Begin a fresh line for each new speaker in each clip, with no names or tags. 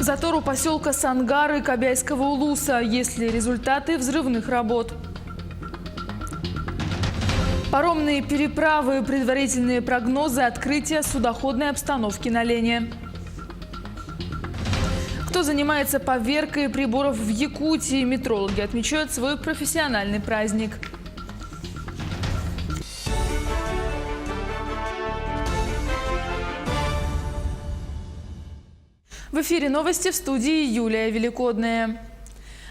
Затор у поселка Сангары Кобяйского улуса. Есть ли результаты взрывных работ? Паромные переправы, предварительные прогнозы открытия судоходной обстановки на Лене. Кто занимается поверкой приборов в Якутии? Метрологи отмечают свой профессиональный праздник. В эфире новости, в студии Юлия Великодная.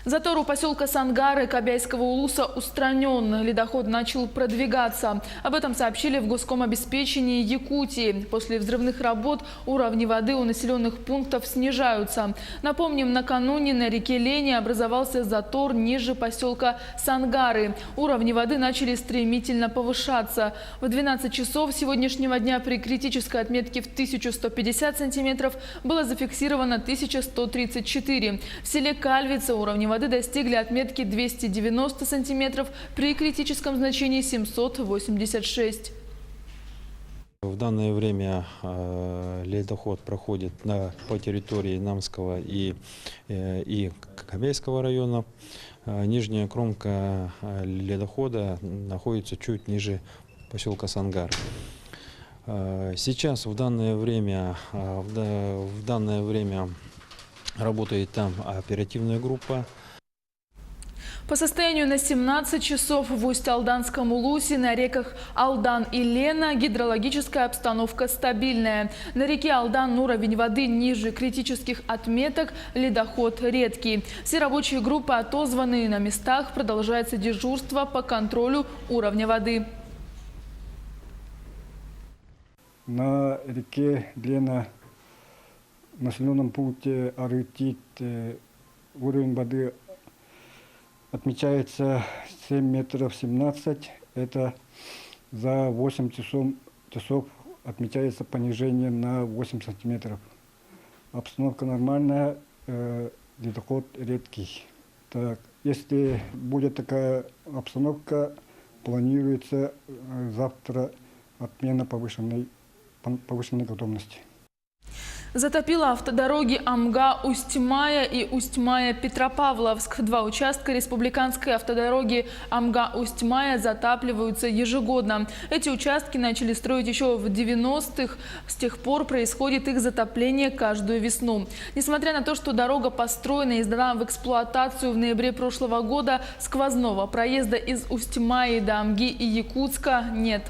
Затор у поселка Сангары Кобяйского улуса устранен. Ледоход начал продвигаться. Об этом сообщили в Госком обеспечении Якутии. После взрывных работ уровни воды у населенных пунктов снижаются. Напомним, накануне на реке Лени образовался затор ниже поселка Сангары. Уровни воды начали стремительно повышаться. В 12 часов сегодняшнего дня при критической отметке в 1150 сантиметров было зафиксировано 1134. В селе Кальвица уровни воды достигли отметки 290 сантиметров, при критическом значении 786.
В данное время ледоход проходит по территории Намского и Кобяйского района. Нижняя кромка ледохода находится чуть ниже поселка Сангар. Сейчас в данное время работает там оперативная группа.
По состоянию на 17 часов в Усть-Алданском улусе на реках Алдан и Лена гидрологическая обстановка стабильная. На реке Алдан уровень воды ниже критических отметок, ледоход редкий. Все рабочие группы отозваны на местах, продолжается дежурство по контролю уровня воды.
На реке Лена в населенном пункте Арытит уровень воды отмечается 7 метров 17. Это за 8 часов отмечается понижение на 8 сантиметров. Обстановка нормальная, ледоход редкий. Так, если будет такая обстановка, планируется завтра отмена повышенной готовности.
Затопило автодороги Амга-Усть-Мая и Усть-Мая-Петропавловск. Два участка республиканской автодороги Амга-Усть-Мая затапливаются ежегодно. Эти участки начали строить еще в 90-х. С тех пор происходит их затопление каждую весну. Несмотря на то, что дорога построена и сдана в эксплуатацию в ноябре прошлого года, сквозного проезда из Усть-Майи до Амги и Якутска нет.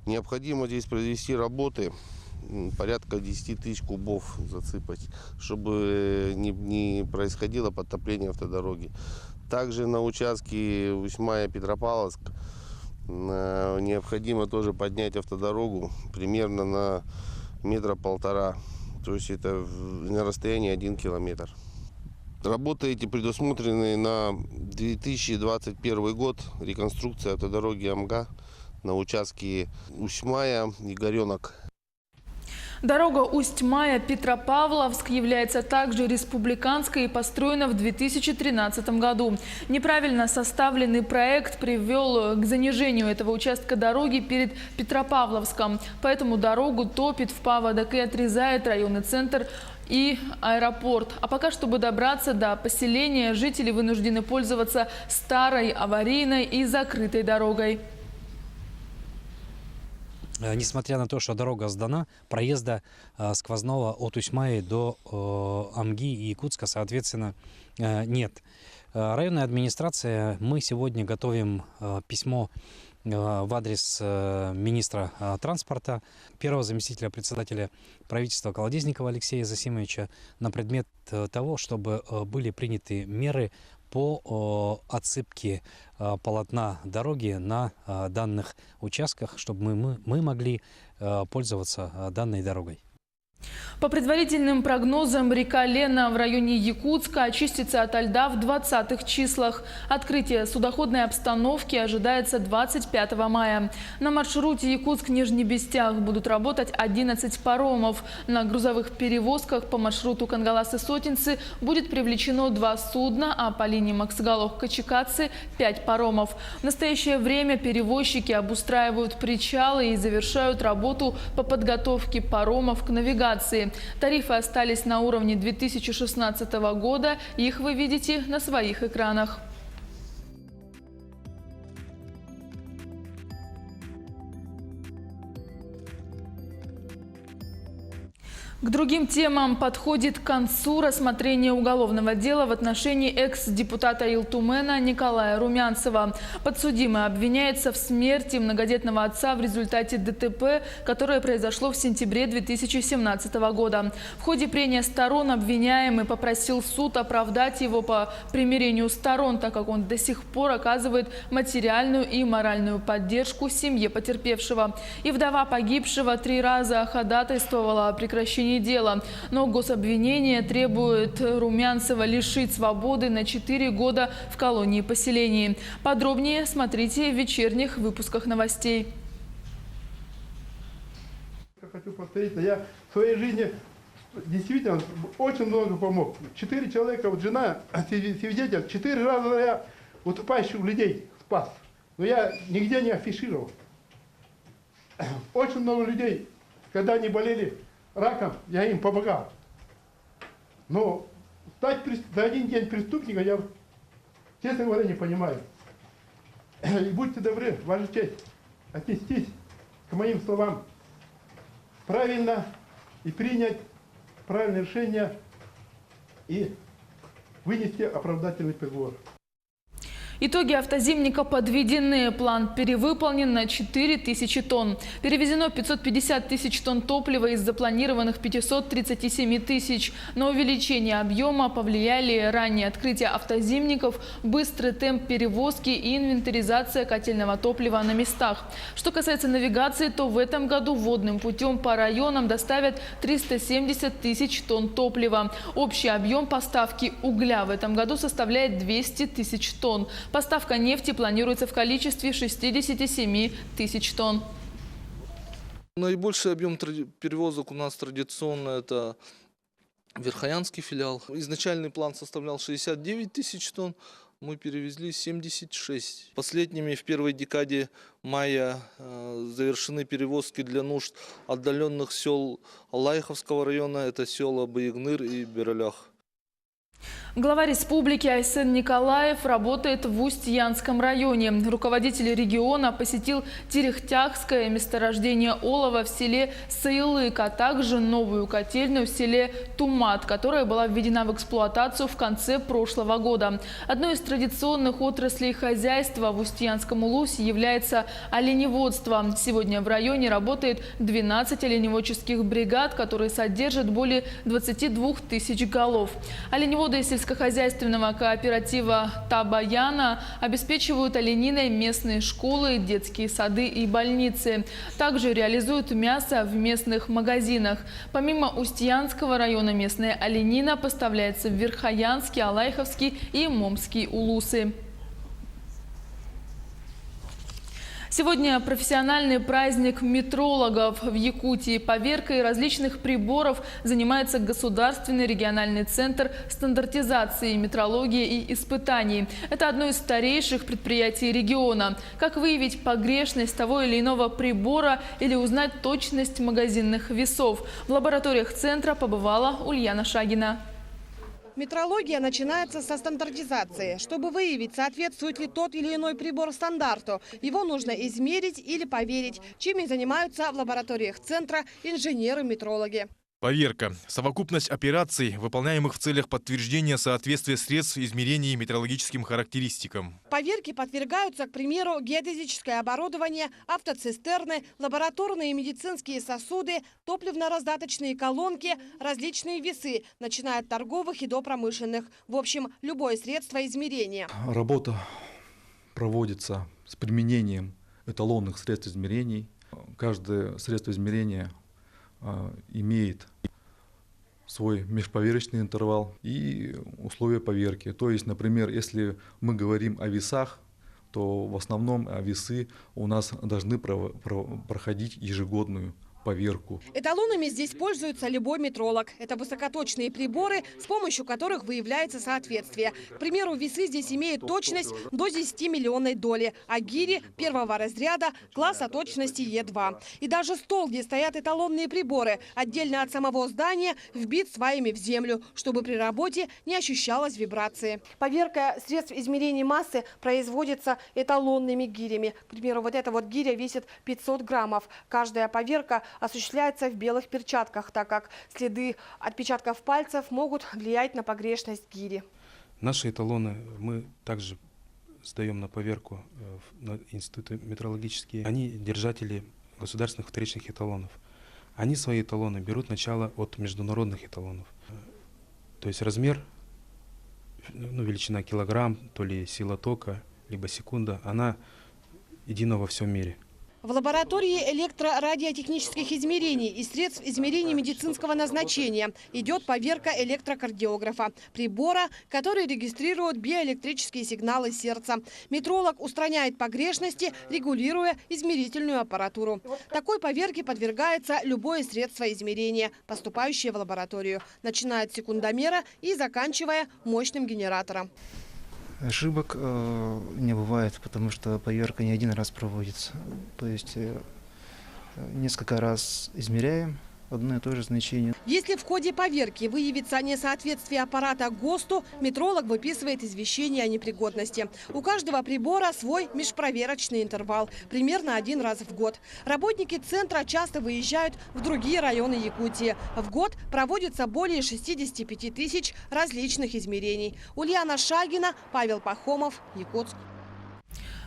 Необходимо здесь произвести работы, порядка 10 тысяч кубов засыпать, чтобы не происходило подтопление автодороги. Также на участке Усть-Мая-Петропавловск необходимо тоже поднять автодорогу примерно на 1,5 метра, то есть это на расстоянии 1 километр. Работы эти предусмотрены на 2021 год, реконструкция автодороги Амга на участке Усть-Мая и Горенок.
Дорога Усть-Мая-Петропавловск является также республиканской и построена в 2013 году. Неправильно составленный проект привел к занижению этого участка дороги перед Петропавловском. Поэтому дорогу топит в паводок и отрезает районный центр и аэропорт. А пока, чтобы добраться до поселения, жители вынуждены пользоваться старой, аварийной и закрытой дорогой.
Несмотря на то, что дорога сдана, проезда сквозного от Усть-Майи до Амги и Якутска, соответственно, нет. Районная администрация, мы сегодня готовим письмо в адрес министра транспорта, первого заместителя председателя правительства Колодезникова Алексея Засимовича на предмет того, чтобы были приняты меры по отсыпке полотна дороги на данных участках, чтобы мы могли пользоваться данной дорогой.
По предварительным прогнозам, река Лена в районе Якутска очистится ото льда в 20-х числах. Открытие судоходной обстановки ожидается 25 мая. На маршруте Якутск-Нижнебестях будут работать 11 паромов. На грузовых перевозках по маршруту Кангаласы-Сотинцы будет привлечено 2 судна, а по линии Максгалов-Качекацы 5 паромов. В настоящее время перевозчики обустраивают причалы и завершают работу по подготовке паромов к навигации. навигации. Тарифы остались на уровне 2016 года. Их вы видите на своих экранах. К другим темам подходит к концу рассмотрение уголовного дела в отношении экс-депутата Илтумена Николая Румянцева. Подсудимый обвиняется в смерти многодетного отца в результате ДТП, которое произошло в сентябре 2017 года. В ходе прения сторон обвиняемый попросил суд оправдать его по примирению сторон, так как он до сих пор оказывает материальную и моральную поддержку семье потерпевшего. И вдова погибшего 3 раза ходатайствовала о прекращении дела. Но гособвинение требует Румянцева лишить свободы на 4 года в колонии-поселении. Подробнее смотрите в вечерних выпусках новостей.
Хочу повториться, я в своей жизни действительно очень много помог. 4 человека, вот жена, свидетель, 4 раза я утопающих людей спас. Но я нигде не афишировал. Очень много людей, когда они болели раком, я им помогал. Но стать за один день преступника я, честно говоря, не понимаю. И будьте добры, ваша честь, отнестись к моим словам правильно и принять правильное решение и вынести оправдательный приговор.
Итоги автозимника подведены. План перевыполнен на 4000 тонн. Перевезено 550 тысяч тонн топлива из запланированных 537 тысяч. На увеличение объема повлияли раннее открытие автозимников, быстрый темп перевозки и инвентаризация котельного топлива на местах. Что касается навигации, то в этом году водным путем по районам доставят 370 тысяч тонн топлива. Общий объем поставки угля в этом году составляет 200 тысяч тонн. Поставка нефти планируется в количестве 67 тысяч тонн.
Наибольший объем перевозок у нас традиционно это Верхоянский филиал. Изначальный план составлял 69 тысяч тонн, мы перевезли 76. Последними в первой декаде мая завершены перевозки для нужд отдаленных сел Алайховского района, это села Баягныр и Бералях.
Глава республики Айсен Николаев работает в Устьянском районе. Руководитель региона посетил Терехтягское месторождение олова в селе Саилык, а также новую котельную в селе Тумат, которая была введена в эксплуатацию в конце прошлого года. Одной из традиционных отраслей хозяйства в Устьянском улусе является оленеводство. Сегодня в районе работает 12 оленеводческих бригад, которые содержат более 22 тысяч голов. Оленеводы сельскохозяйственного кооператива Табаяна обеспечивают олениной местные школы, детские сады и больницы. Также реализуют мясо в местных магазинах. Помимо Устьянского района местная оленина поставляется в Верхоянский, Алайховский и Момский улусы. Сегодня профессиональный праздник метрологов. В Якутии поверкой различных приборов занимается Государственный региональный центр стандартизации, метрологии и испытаний. Это одно из старейших предприятий региона. Как выявить погрешность того или иного прибора или узнать точность магазинных весов? В лабораториях центра побывала Ульяна Шагина.
Метрология начинается со стандартизации. Чтобы выявить, соответствует ли тот или иной прибор стандарту, его нужно измерить или поверить, чем и занимаются в лабораториях центра инженеры-метрологи.
Поверка – совокупность операций, выполняемых в целях подтверждения соответствия средств измерений метрологическим характеристикам.
Поверки подвергаются, к примеру, геодезическое оборудование, автоцистерны, лабораторные и медицинские сосуды, топливно-раздаточные колонки, различные весы, начиная от торговых и до промышленных. В общем, любое средство измерения.
Работа проводится с применением эталонных средств измерений. Каждое средство измерения имеет свой межповерочный интервал и условия поверки. То есть, например, если мы говорим о весах, то в основном весы у нас должны проходить ежегодную поверку.
Эталонами здесь пользуется любой метролог. Это высокоточные приборы, с помощью которых выявляется соответствие. К примеру, весы здесь имеют точность до 10 миллионной доли, а гири первого разряда класса точности Е2. И даже стол, где стоят эталонные приборы, отдельно от самого здания, вбит сваями в землю, чтобы при работе не ощущалось вибрации. Поверка средств измерения массы производится эталонными гирями. К примеру, вот эта вот гиря весит 500 граммов. Каждая поверка осуществляется в белых перчатках, так как следы отпечатков пальцев могут влиять на погрешность гири.
Наши эталоны мы также сдаем на поверку на институты метрологические. Они держатели государственных вторичных эталонов. Они свои эталоны берут начало от международных эталонов. То есть размер, величина килограмм, то ли сила тока, либо секунда, она едина во всем мире. В лаборатории электрорадиотехнических измерений и средств измерения медицинского назначения идет поверка электрокардиографа, прибора, который регистрирует биоэлектрические сигналы сердца. Метролог устраняет погрешности, регулируя измерительную аппаратуру. Такой поверке подвергается любое средство измерения, поступающее в лабораторию, начиная от секундомера и заканчивая мощным генератором.
Ошибок не бывает, потому что поверка не один раз проводится. То есть несколько раз измеряем одно и то же значение.
Если в ходе поверки выявится несоответствие аппарата ГОСТу, метролог выписывает извещение о непригодности. У каждого прибора свой межпроверочный интервал, примерно один раз в год. Работники центра часто выезжают в другие районы Якутии. В год проводится более 65 тысяч различных измерений. Ульяна Шагина, Павел Пахомов, Якутск.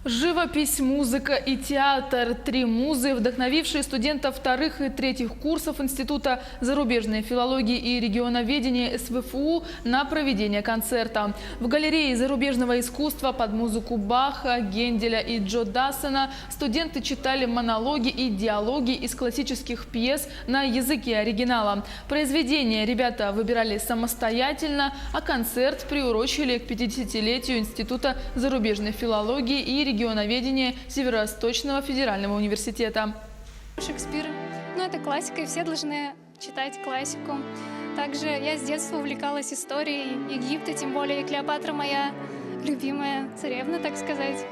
Живопись, музыка и театр – три музы, вдохновившие студентов вторых и третьих курсов Института зарубежной филологии и регионоведения СВФУ на проведение концерта. В галерее зарубежного искусства под музыку Баха, Генделя и Джо Дассена студенты читали монологи и диалоги из классических пьес на языке оригинала. Произведения ребята выбирали самостоятельно, а концерт приурочили к 50-летию Института зарубежной филологии и регионоведения Северо-Восточного федерального университета.
Шекспир, это классика, и все должны читать классику. Также я с детства увлекалась историей Египта, тем более Клеопатра моя любимая царевна, так сказать.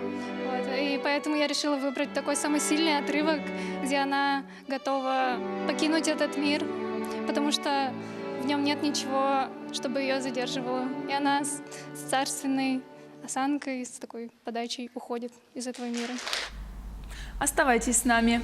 И поэтому я решила выбрать такой самый сильный отрывок, где она готова покинуть этот мир, потому что в нем нет ничего, чтобы ее задерживало. И она с царственной осанкой, с такой подачей уходит из этого мира.
Оставайтесь с нами.